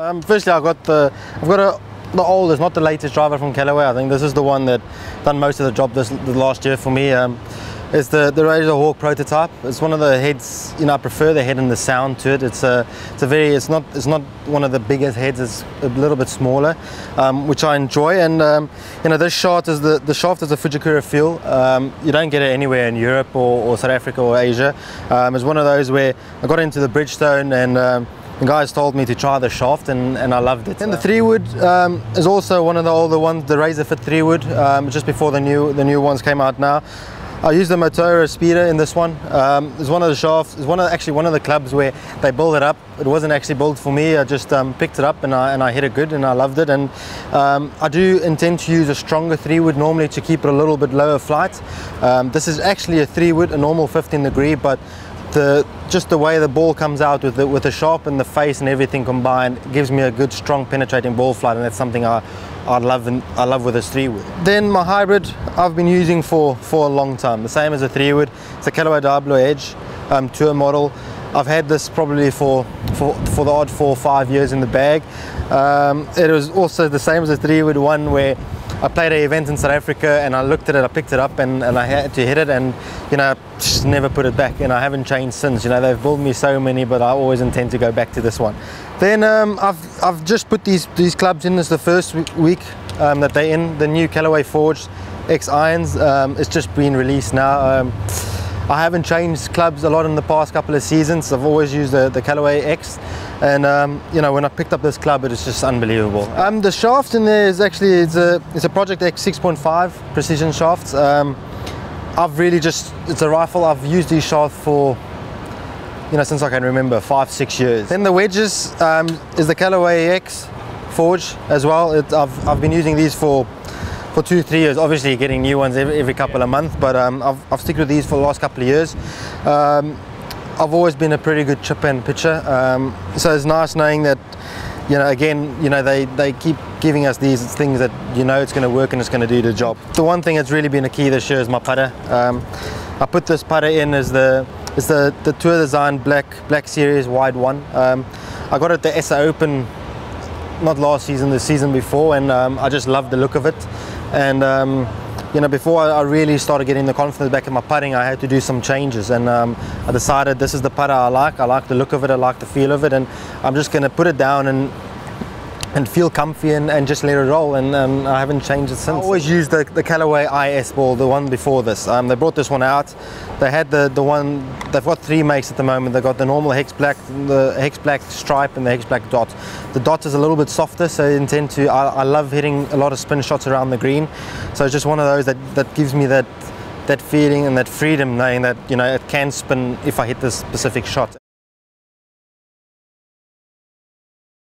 Firstly, I've got the oldest, not the latest driver from Callaway. I think this is the one that done most of the job the last year for me. It's the RAZR Hawk Prototype. It's one of the heads, you know, I prefer the head and the sound to it. It's not one of the biggest heads. It's a little bit smaller, which I enjoy. And you know, this shaft is the shaft is a Fujikura Fuel. You don't get it anywhere in Europe or South Africa or Asia. It's one of those where I got into the Bridgestone and the guys told me to try the shaft, and I loved it. And the 3-wood is also one of the older ones, the RAZR Fit 3-wood, just before the new ones came out now. I used the Motore Speeder in this one. It's one of the shafts. It's actually one of the clubs where they build it up. It wasn't actually built for me. I just picked it up and I hit it good and I loved it. And I do intend to use a stronger 3-wood normally to keep it a little bit lower flight. This is actually a 3-wood, a normal 15 degree, but just the way the ball comes out with the shaft and the face and everything combined gives me a good, strong, penetrating ball flight, and that's something I love with this 3-wood. Then my hybrid I've been using for a long time, the same as a 3-wood. It's a Callaway Diablo Edge tour model. I've had this probably for the odd 4 or 5 years in the bag. It was also the same as a 3-wood one where I played an event in South Africa and I looked at it, I picked it up and I had to hit it, and you know, just never put it back, and I haven't changed since. You know, they've built me so many, but I always intend to go back to this one. Then I've just put these clubs in. This is the first week that they're in. The new Callaway Forged X irons. It's just been released now. I haven't changed clubs a lot in the past couple of seasons. I've always used the Callaway X, and you know, when I picked up this club, it was just unbelievable. The shaft in there is actually it's a Project X 6.5 precision shaft. I've really it's a rifle. I've used these shafts for, you know, since I can remember, 5-6 years. Then the wedges is the Callaway X Forged as well. I've been using these for 2-3 years, obviously getting new ones every couple of months, but I've stuck with these for the last couple of years. I've always been a pretty good chip and pitcher, so it's nice knowing that, you know, again, you know, they keep giving us these things that, you know, it's going to work and it's going to do the job. The one thing that's really been a key this year is my putter. I put this putter in as the Tour Design Black Series Wide 1. I got it at the SA Open, not last season, the season before, and I just loved the look of it. And you know, before I really started getting the confidence back in my putting, I had to do some changes, and I decided this is the putter I like the look of it, I like the feel of it, and I'm just going to put it down and feel comfy and just let it roll, and I haven't changed it since. I always used the Callaway IS ball, the one before this. They brought this one out. They had the one, they've got 3 makes at the moment. They've got the normal hex black, the hex black stripe, and the hex black dot. The dot is a little bit softer, so I love hitting a lot of spin shots around the green. So it's just one of those that gives me that feeling and that freedom, knowing that, you know, it can spin if I hit this specific shot.